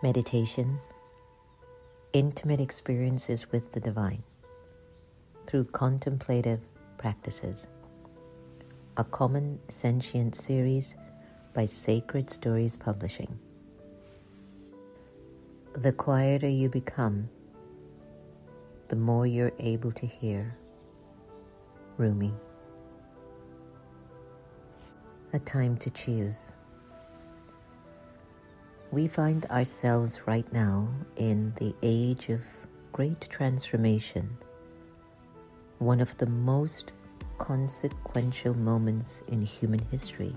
Meditation, intimate experiences with the divine through contemplative practices. A common sentient series by Sacred Stories Publishing. The quieter you become, the more you're able to hear. Rumi. A time to choose. We find ourselves right now in the age of great transformation, one of the most consequential moments in human history.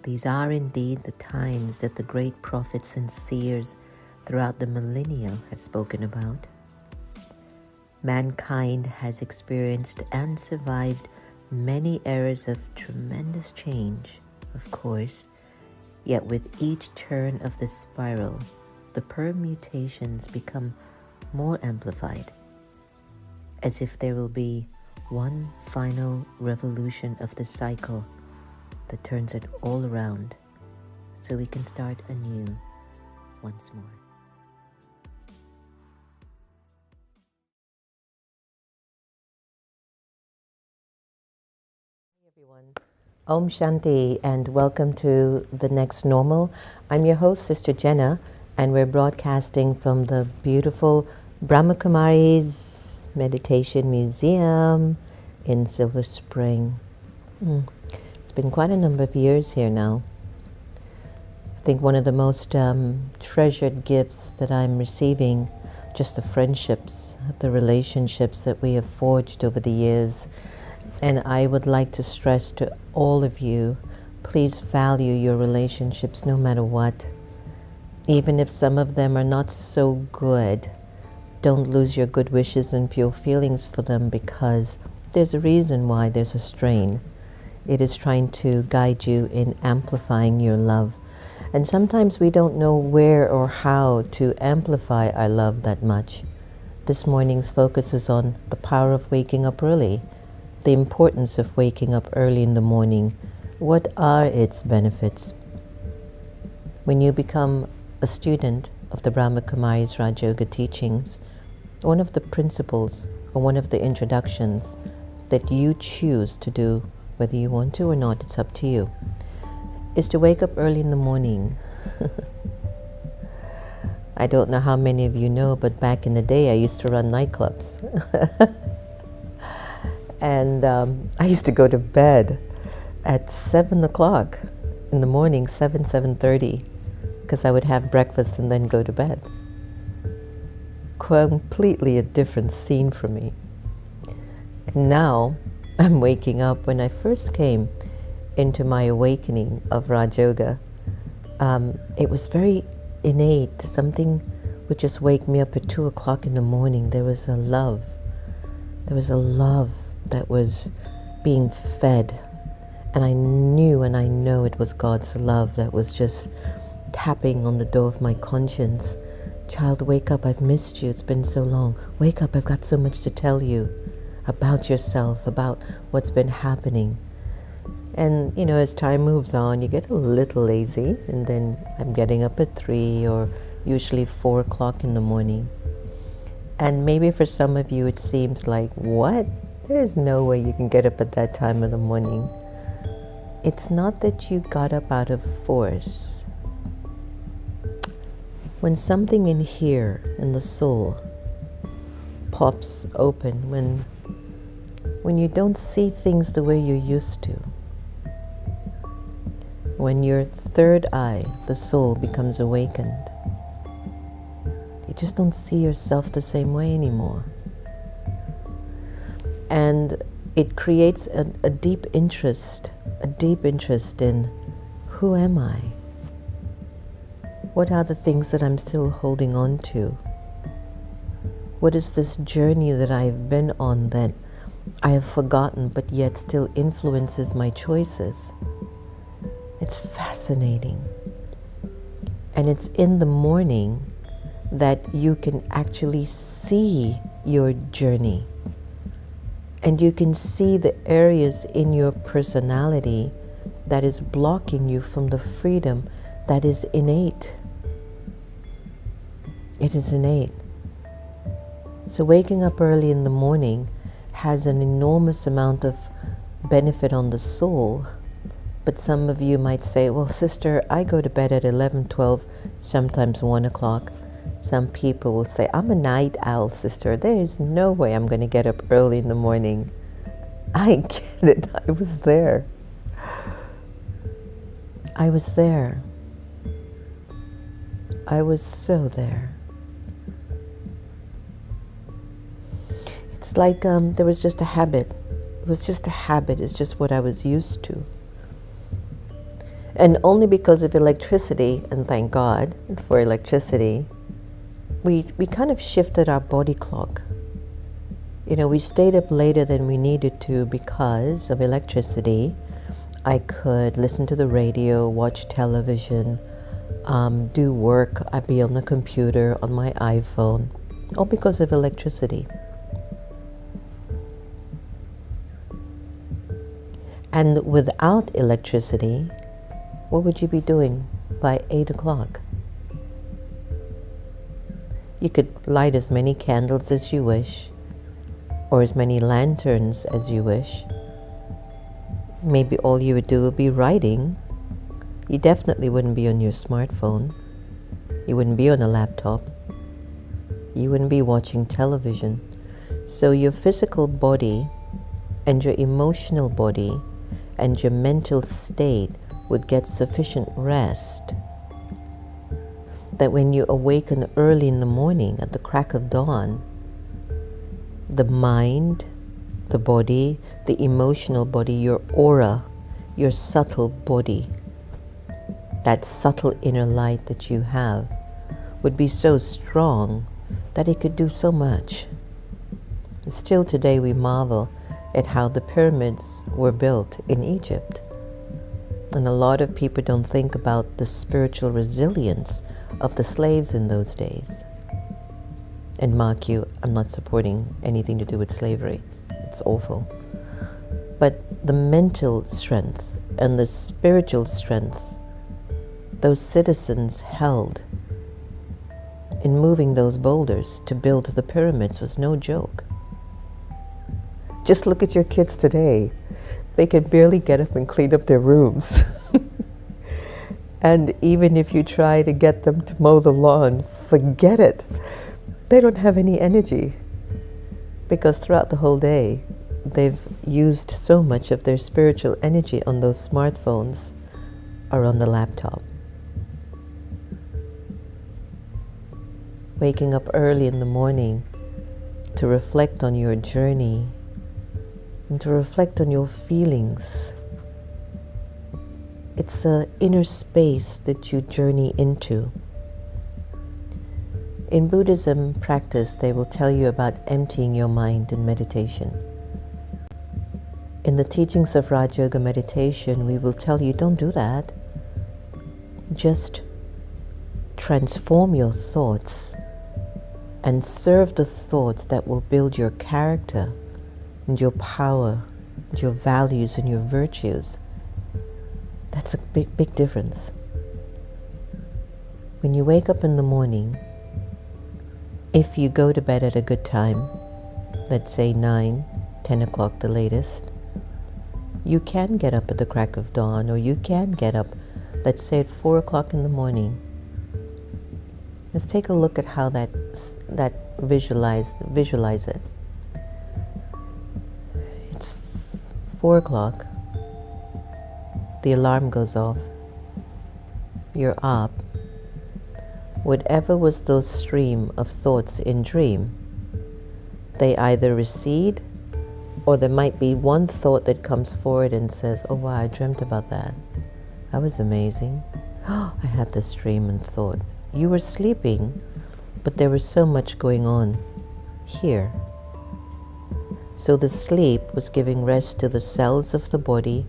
These are indeed the times that the great prophets and seers throughout the millennia have spoken about. Mankind has experienced and survived many eras of tremendous change, of course, yet with each turn of the spiral, the permutations become more amplified, as if there will be one final revolution of the cycle that turns it all around, so we can start anew once more. Hey everyone. Om Shanti and welcome to The Next Normal. I'm your host, Sister Jenna, and we're broadcasting from the beautiful Brahma Kumaris Meditation Museum in Silver Spring. It's been quite a number of years here now. I think one of the most treasured gifts that I'm receiving, just the friendships, the relationships that we have forged over the years. And I would like to stress to all of you, please value your relationships no matter what. Even if some of them are not so good, don't lose your good wishes and pure feelings for them, because there's a reason why there's a strain. It is trying to guide you in amplifying your love. And sometimes we don't know where or how to amplify our love that much. This morning's focus is on the power of waking up early. The importance of waking up early in the morning. What are its benefits? When you become a student of the Brahma Kumaris Raj Yoga teachings, one of the principles or one of the introductions that you choose to do, whether you want to or not, it's up to you, is to wake up early in the morning. I don't know how many of you know, but back in the day I used to run nightclubs. And I used to go to bed at 7 o'clock in the morning, 7:30, because I would have breakfast and then go to bed. Completely a different scene for me. And now I'm waking up. When I first came into my awakening of Raj Yoga, it was very innate. Something would just wake me up at 2 o'clock in the morning. There was a love. There was a love that was being fed, and I knew and I know it was God's love that was just tapping on the door of my conscience. Child, wake up, I've missed you, it's been so long. Wake up, I've got so much to tell you about yourself, about what's been happening. And you know, as time moves on, you get a little lazy, and then I'm getting up at 3 or usually 4 o'clock in the morning. And maybe for some of you it seems like, what? There's no way you can get up at that time of the morning. It's not that you got up out of force. When something in here, in the soul, pops open, when you don't see things the way you used to, when your third eye, the soul, becomes awakened, you just don't see yourself the same way anymore. And it creates a deep interest in who am I? What are the things that I'm still holding on to? What is this journey that I've been on that I have forgotten but yet still influences my choices? It's fascinating. And it's in the morning that you can actually see your journey. And you can see the areas in your personality that is blocking you from the freedom that is innate. It is innate. So waking up early in the morning has an enormous amount of benefit on the soul. But some of you might say, well, sister, I go to bed at 11, 12, sometimes 1 o'clock. Some people will say, I'm a night owl, sister. There is no way I'm going to get up early in the morning. I get it. I was there. I was there. I was so there. It's like there was just a habit. It was just a habit. It's just what I was used to. And only because of electricity, and thank God for electricity, we kind of shifted our body clock. You know, we stayed up later than we needed to because of electricity. I could listen to the radio, watch television, do work. I'd be on the computer, on my iPhone, all because of electricity. And without electricity, what would you be doing by 8 o'clock? You could light as many candles as you wish, or as many lanterns as you wish. Maybe all you would do would be writing. You definitely wouldn't be on your smartphone. You wouldn't be on a laptop. You wouldn't be watching television. So your physical body and your emotional body and your mental state would get sufficient rest that when you awaken early in the morning at the crack of dawn, the mind, the body, the emotional body, your aura, your subtle body, that subtle inner light that you have would be so strong that it could do so much. Still today we marvel at how the pyramids were built in Egypt. And a lot of people don't think about the spiritual resilience of the slaves in those days. And mark you, I'm not supporting anything to do with slavery. It's awful. But the mental strength and the spiritual strength those citizens held in moving those boulders to build the pyramids was no joke. Just look at your kids today. They can barely get up and clean up their rooms. And even if you try to get them to mow the lawn, forget it. They don't have any energy because throughout the whole day, they've used so much of their spiritual energy on those smartphones or on the laptop. Waking up early in the morning to reflect on your journey and to reflect on your feelings. It's an inner space that you journey into. In Buddhism practice, they will tell you about emptying your mind in meditation. In the teachings of Raja Yoga meditation, we will tell you, don't do that. Just transform your thoughts and serve the thoughts that will build your character and your power, and your values and your virtues. That's a big, big difference. When you wake up in the morning, if you go to bed at a good time, let's say 9, 10 o'clock the latest, you can get up at the crack of dawn, or you can get up, let's say at 4 o'clock in the morning. Let's take a look at how that visualize it. It's 4 o'clock. The alarm goes off. You're up. Whatever was those stream of thoughts in dream, they either recede, or there might be one thought that comes forward and says, oh wow, I dreamt about that. That was amazing. Oh, I had this dream and thought. You were sleeping, but there was so much going on here. So the sleep was giving rest to the cells of the body,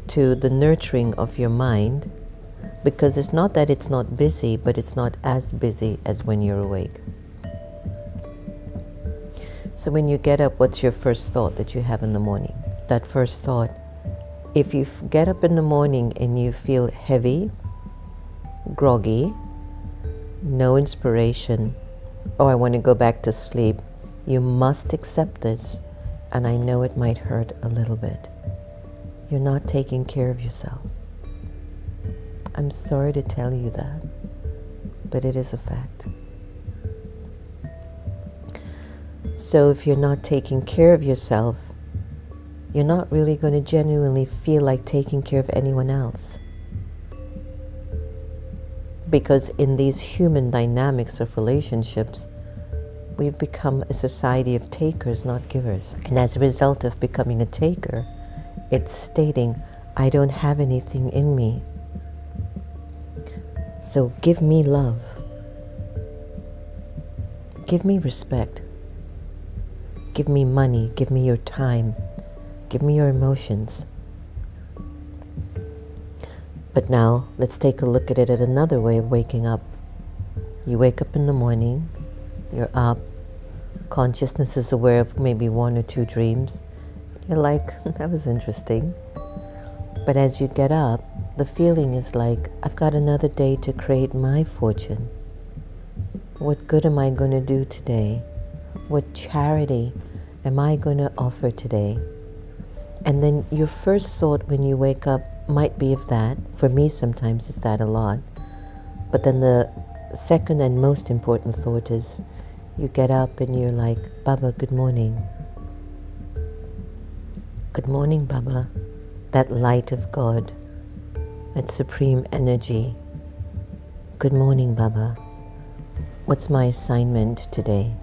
to the nurturing of your mind, because it's not that it's not busy, but it's not as busy as when you're awake. So when you get up, what's your first thought that you have in the morning? That first thought, if you get up in the morning and you feel heavy, groggy, no inspiration. Oh, I want to go back to sleep. You must accept this, and I know it might hurt a little bit. You're not taking care of yourself. I'm sorry to tell you that, but it is a fact. So if you're not taking care of yourself, you're not really going to genuinely feel like taking care of anyone else. Because in these human dynamics of relationships, we've become a society of takers, not givers. And as a result of becoming a taker, it's stating, I don't have anything in me. So give me love. Give me respect. Give me money. Give me your time. Give me your emotions. But now, let's take a look at it at another way of waking up. You wake up in the morning, you're up, consciousness is aware of maybe one or two dreams. You're like, that was interesting. But as you get up, the feeling is like, I've got another day to create my fortune. What good am I going to do today? What charity am I going to offer today? And then your first thought when you wake up might be of that. For me, sometimes it's that a lot. But then the second and most important thought is, you get up and you're like, Baba, good morning. Good morning, Baba. That light of God, that supreme energy. Good morning, Baba. What's my assignment today?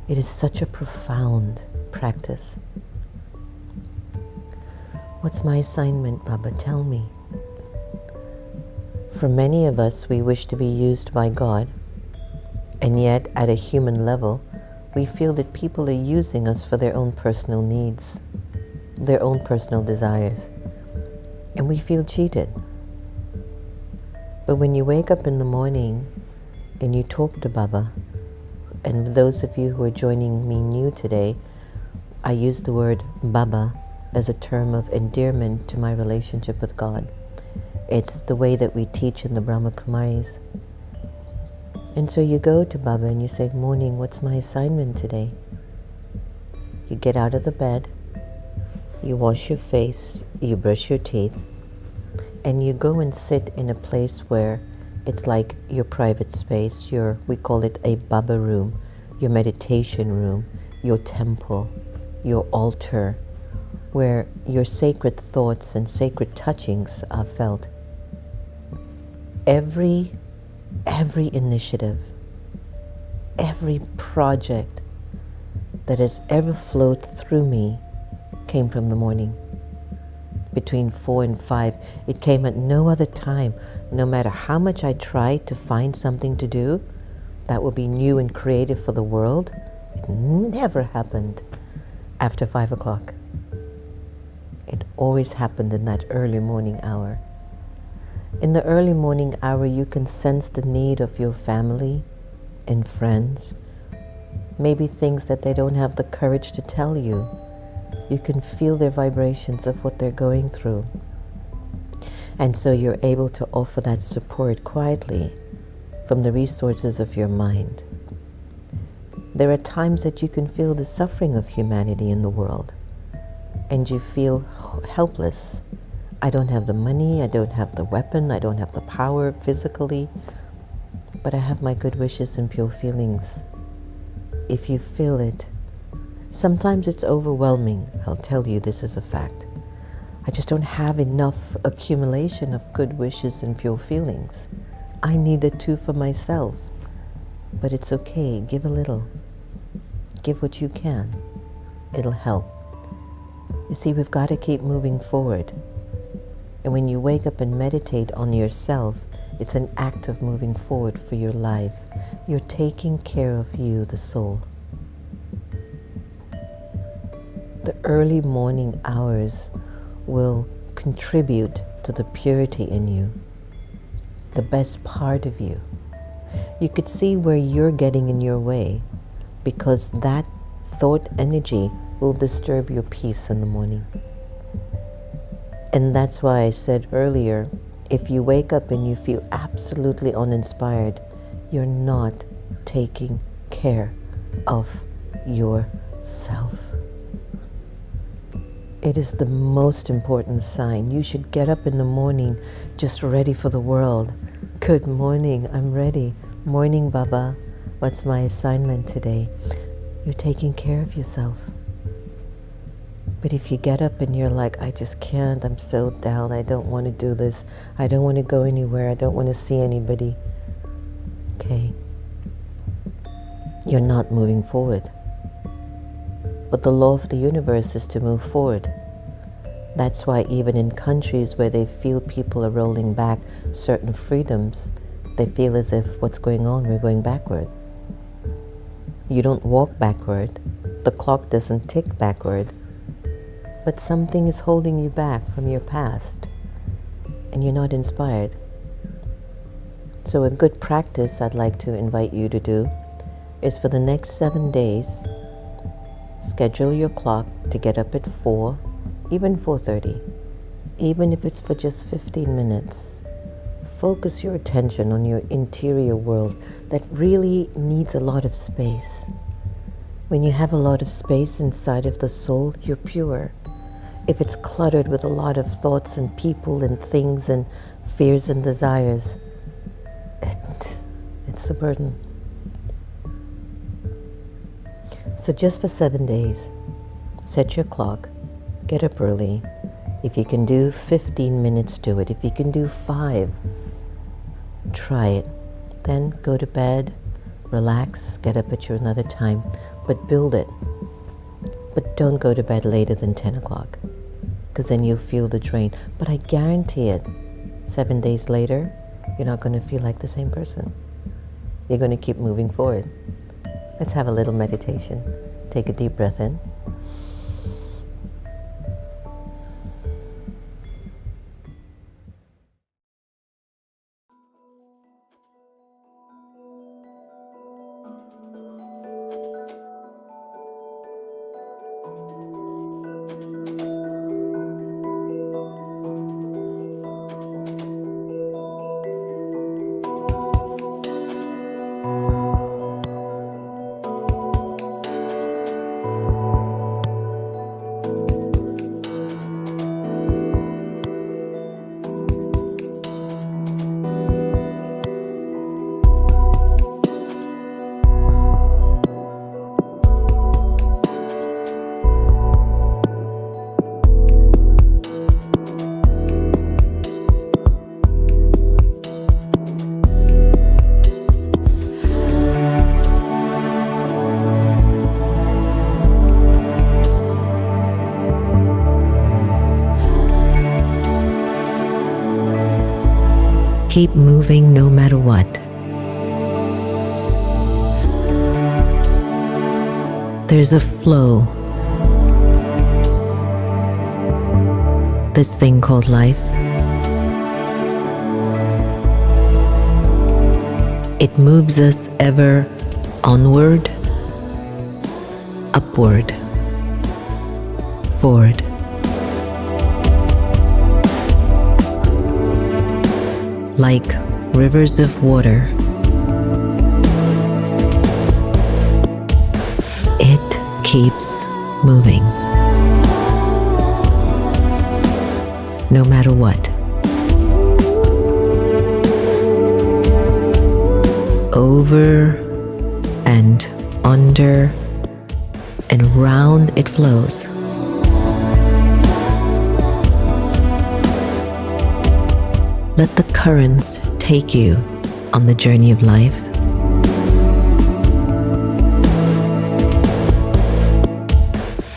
It is such a profound practice. What's my assignment, Baba? Tell me. For many of us, we wish to be used by God, and yet at a human level, we feel that people are using us for their own personal needs, their own personal desires, and we feel cheated. But when you wake up in the morning and you talk to Baba, and those of you who are joining me new today, I use the word Baba as a term of endearment to my relationship with God. It's the way that we teach in the Brahma Kumaris. And so you go to Baba and you say, morning, what's my assignment today? You get out of the bed, you wash your face, you brush your teeth, and you go and sit in a place where it's like your private space, we call it a Baba room, your meditation room, your temple, your altar, where your sacred thoughts and sacred touchings are felt. Every initiative, every project that has ever flowed through me came from the morning. Between 4 and 5, it came at no other time. No matter how much I tried to find something to do that would be new and creative for the world, it never happened after 5 o'clock. It always happened in that early morning hour. In the early morning hour, you can sense the need of your family and friends, maybe things that they don't have the courage to tell you. You can feel their vibrations of what they're going through. And so you're able to offer that support quietly from the resources of your mind. There are times that you can feel the suffering of humanity in the world, and you feel helpless. I don't have the money, I don't have the weapon, I don't have the power physically, but I have my good wishes and pure feelings. If you feel it, sometimes it's overwhelming. I'll tell you, this is a fact. I just don't have enough accumulation of good wishes and pure feelings. I need the two for myself. But it's okay, give a little. Give what you can. It'll help. You see, we've got to keep moving forward. And when you wake up and meditate on yourself, it's an act of moving forward for your life. You're taking care of you, the soul. The early morning hours will contribute to the purity in you, the best part of you. You could see where you're getting in your way, because that thought energy will disturb your peace in the morning. And that's why I said earlier, if you wake up and you feel absolutely uninspired, you're not taking care of yourself. It is the most important sign. You should get up in the morning just ready for the world. Good morning, I'm ready. Morning, Baba. What's my assignment today? You're taking care of yourself. But if you get up and you're like, I just can't, I'm so down, I don't want to do this, I don't want to go anywhere, I don't want to see anybody. Okay. You're not moving forward. But the law of the universe is to move forward. That's why even in countries where they feel people are rolling back certain freedoms, they feel as if what's going on, we're going backward. You don't walk backward. The clock doesn't tick backward. But something is holding you back from your past, and you're not inspired. So a good practice I'd like to invite you to do is for the next 7 days, schedule your clock to get up at 4, even 4:30, even if it's for just 15 minutes. Focus your attention on your interior world that really needs a lot of space. When you have a lot of space inside of the soul, you're pure. If it's cluttered with a lot of thoughts and people and things and fears and desires, it's a burden. So just for 7 days, set your clock, get up early. If you can do 15 minutes, do it. If you can do 5, try it. Then go to bed, relax, get up at your another time, but build it. But don't go to bed later than 10 o'clock, because then you'll feel the drain. But I guarantee it, 7 days later, you're not going to feel like the same person. You're going to keep moving forward. Let's have a little meditation. Take a deep breath in. Keep moving no matter what. There's a flow. This thing called life. It moves us ever onward, upward, forward. Like rivers of water, it keeps moving, no matter what. Over and under and round it flows. Let the currents take you on the journey of life.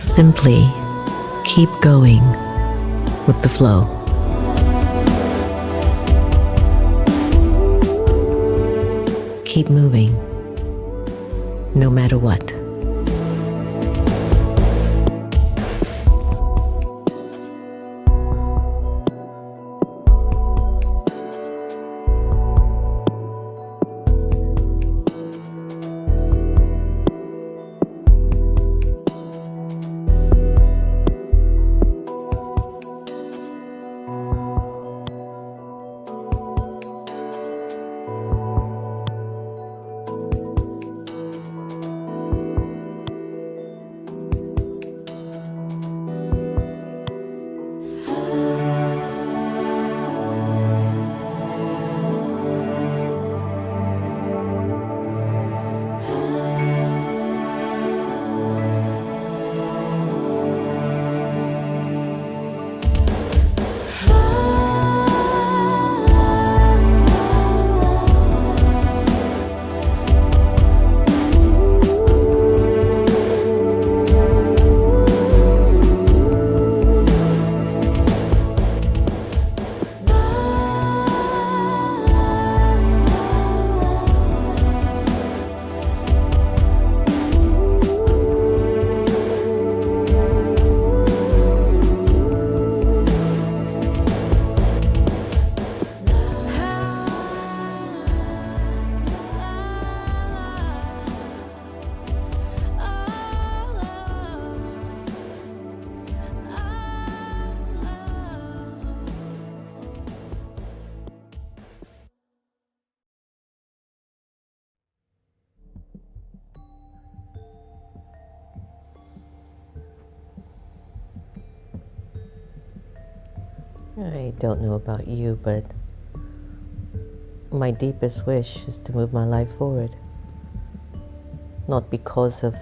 Simply keep going with the flow. Keep moving, no matter what. I don't know about you, but my deepest wish is to move my life forward. Not because of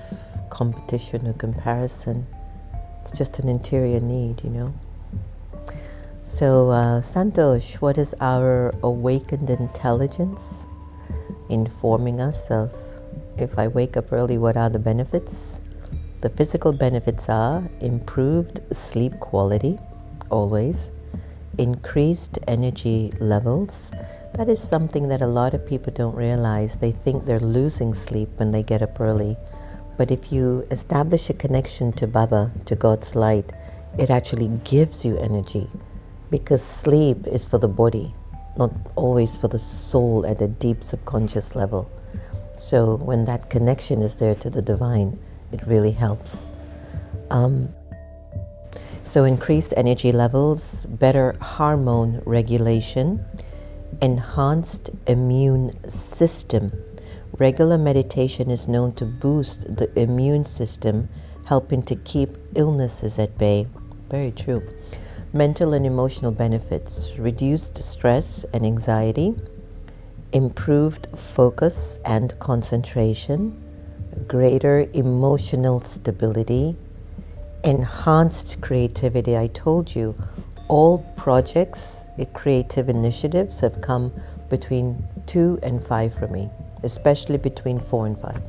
competition or comparison. It's just an interior need, you know. So, Santosh, what is our awakened intelligence informing us of? If I wake up early, what are the benefits? The physical benefits are improved sleep quality, always, increased energy levels. That is something that a lot of people don't realize. They think they're losing sleep when they get up early. But if you establish a connection to Baba, to God's light, it actually gives you energy, because sleep is for the body, not always for the soul at a deep subconscious level. So when that connection is there to the divine, it really helps. So increased energy levels, better hormone regulation, enhanced immune system. Regular meditation is known to boost the immune system, helping to keep illnesses at bay. Very true. Mental and emotional benefits, reduced stress and anxiety, improved focus and concentration, greater emotional stability, enhanced creativity. I told you, all projects, creative initiatives have come between 2 and 5 for me, especially between 4 and 5.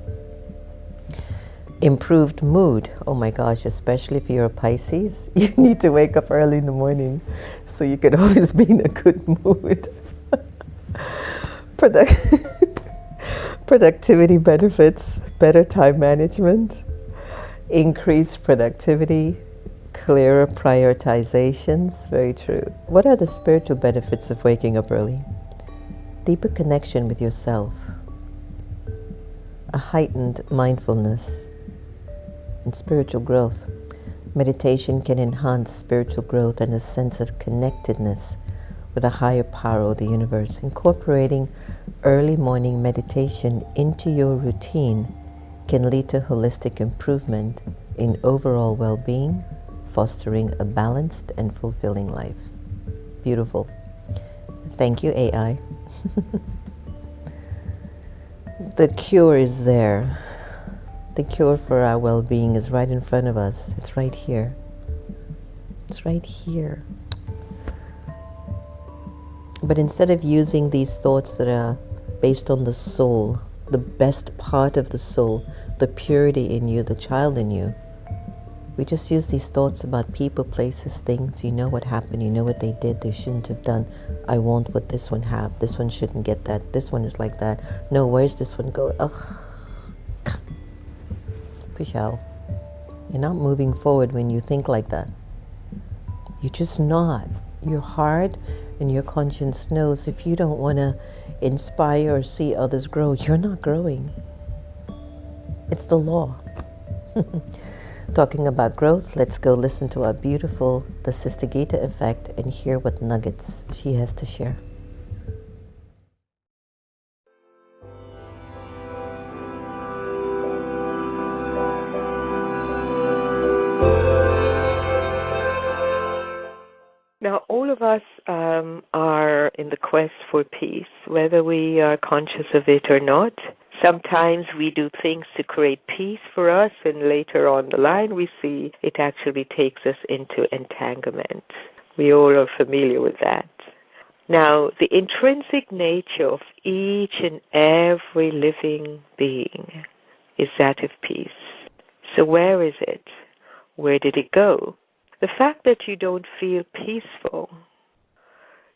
Improved mood. Oh my gosh, especially if you're a Pisces, you need to wake up early in the morning so you can always be in a good mood. Productivity benefits, better time management, increased productivity, clearer prioritizations. Very true. What are the spiritual benefits of waking up early? Deeper connection with yourself, a heightened mindfulness, and spiritual growth. Meditation can enhance spiritual growth and a sense of connectedness with a higher power of the universe. Incorporating early morning meditation into your routine can lead to holistic improvement in overall well-being, fostering a balanced and fulfilling life. Beautiful. Thank you, AI. The cure is there. The cure for our well-being is right in front of us. It's right here. It's right here. But instead of using these thoughts that are based on the soul, the best part of the soul, the purity in you, the child in you, we just use these thoughts about people, places, things. You know what happened, you know what they did, they shouldn't have done. I want what this one have, this one shouldn't get that, this one is like that. No, where's this one go? Ugh. Push out. You're not moving forward when you think like that. You're just not. Your heart and your conscience knows if you don't want to inspire or see others grow, you're not growing. It's the law. Talking about growth, let's go listen to our beautiful, the Sister Gita effect, and hear what nuggets she has to share. Now, all of us are in the quest for peace, whether we are conscious of it or not. Sometimes we do things to create peace for us, and later on the line we see it actually takes us into entanglement. We all are familiar with that. Now, the intrinsic nature of each and every living being is that of peace. So where is it? Where did it go? The fact that you don't feel peaceful,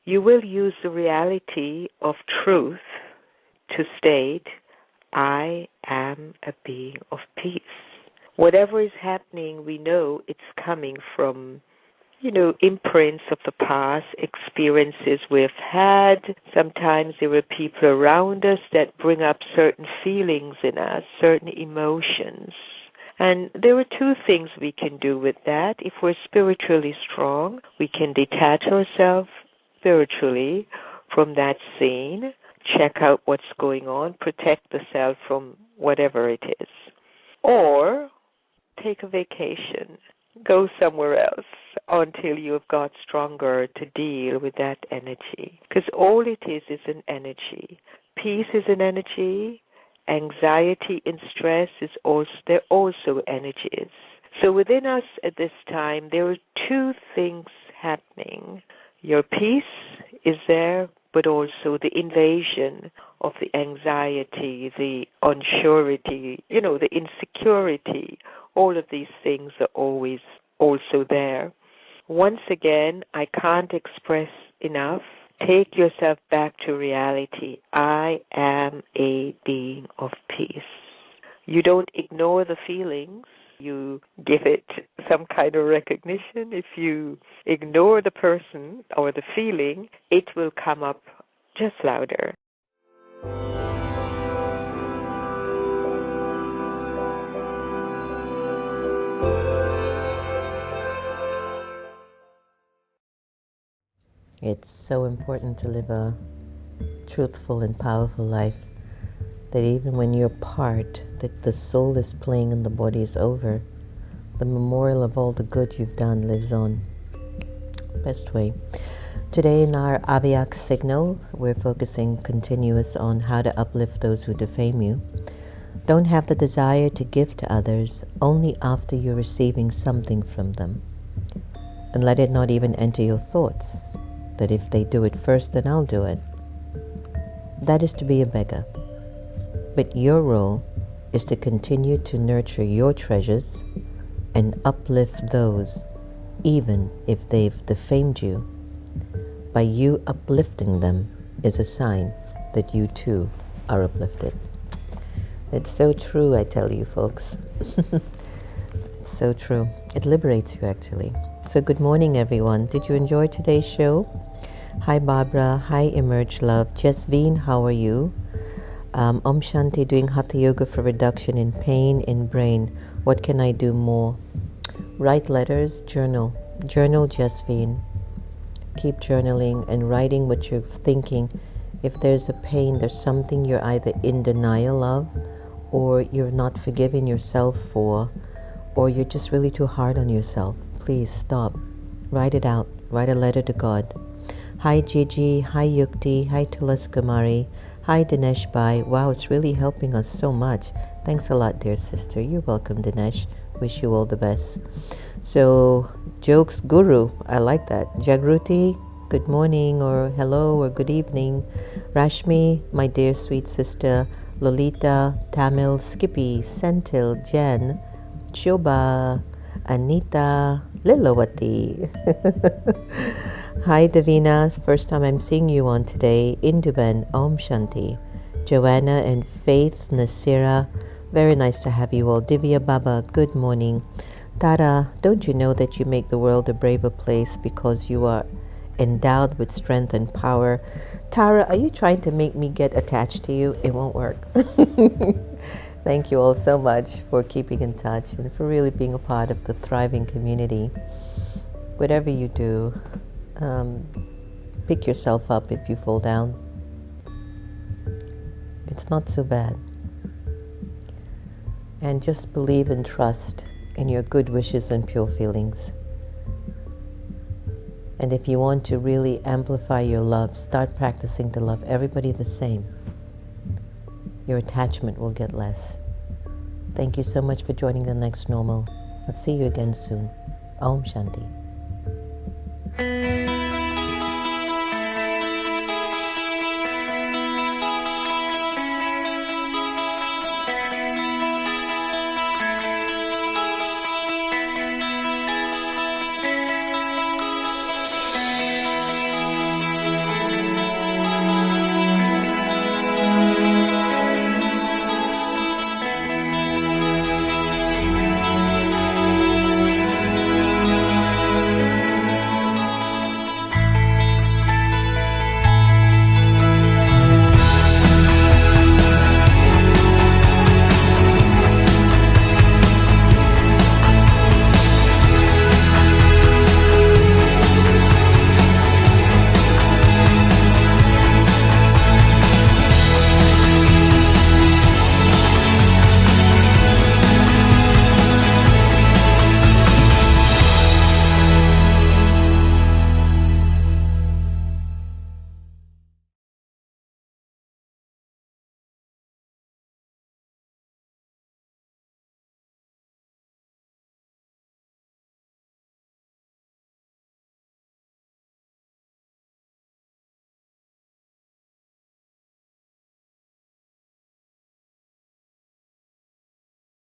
you will use the reality of truth to state, I am a being of peace. Whatever is happening, we know it's coming from, imprints of the past, experiences we've had. Sometimes there are people around us that bring up certain feelings in us, certain emotions. And there are two things we can do with that. If we're spiritually strong, we can detach ourselves spiritually from that scene, check out what's going on, protect the self from whatever it is. Or take a vacation. go somewhere else until you've got stronger to deal with that energy. Because all it is an energy. Peace is an energy. Anxiety and stress they're also energies. So within us at this time, there are two things happening. Your peace is there, but also the invasion of the anxiety, the unsurety, the insecurity. All of these things are always also there. Once again, I can't express enough. Take yourself back to reality. I am a being of peace. You don't ignore the feelings. You give it some kind of recognition. If you ignore the person or the feeling, it will come up just louder. It's so important to live a truthful and powerful life that even when your part, that the soul is playing and the body is over, the memorial of all the good you've done lives on. Best way. Today in our Avyak signal, we're focusing continuous on how to uplift those who defame you. Don't have the desire to give to others only after you're receiving something from them. And let it not even enter your thoughts that if they do it first, then I'll do it. That is to be a beggar. But your role is to continue to nurture your treasures and uplift those, even if they've defamed you. By you uplifting them is a sign that you too are uplifted. It's so true, I tell you, folks. It's so true. It liberates you, actually. So good morning, everyone. Did you enjoy today's show? Hi, Barbara. Hi, Emerge Love. Jasveen, how are you? Om Shanti, doing Hatha Yoga for reduction in pain in brain. What can I do more? Write letters, journal. Journal, Jasveen. Keep journaling and writing what you're thinking. If there's a pain, there's something you're either in denial of, or you're not forgiving yourself for, or you're just really too hard on yourself. Please stop. Write it out. Write a letter to God. Hi Gigi, hi Yukti, hi Tulas Kumari, hi Dinesh Bhai. Wow, it's really helping us so much. Thanks a lot, dear sister. You're welcome, Dinesh. Wish you all the best. So, Jokes Guru, I like that. Jagruti, good morning or hello or good evening. Rashmi, my dear sweet sister. Lolita, Tamil, Skippy, Sentil, Jen, Shobha, Anita, Lilawati. Hi Davina, first time I'm seeing you on today. Induban, Om Shanti. Joanna and Faith, Nasira, very nice to have you all. Divya Baba, good morning. Tara, don't you know that you make the world a braver place because you are endowed with strength and power? Tara, are you trying to make me get attached to you? It won't work. Thank you all so much for keeping in touch and for really being a part of the thriving community. Whatever you do, pick yourself up if you fall down. It's not so bad. And just believe and trust in your good wishes and pure feelings. And if you want to really amplify your love, start practicing to love everybody the same. Your attachment will get less. Thank you so much for joining the next normal. I'll see you again soon. Om Shanti.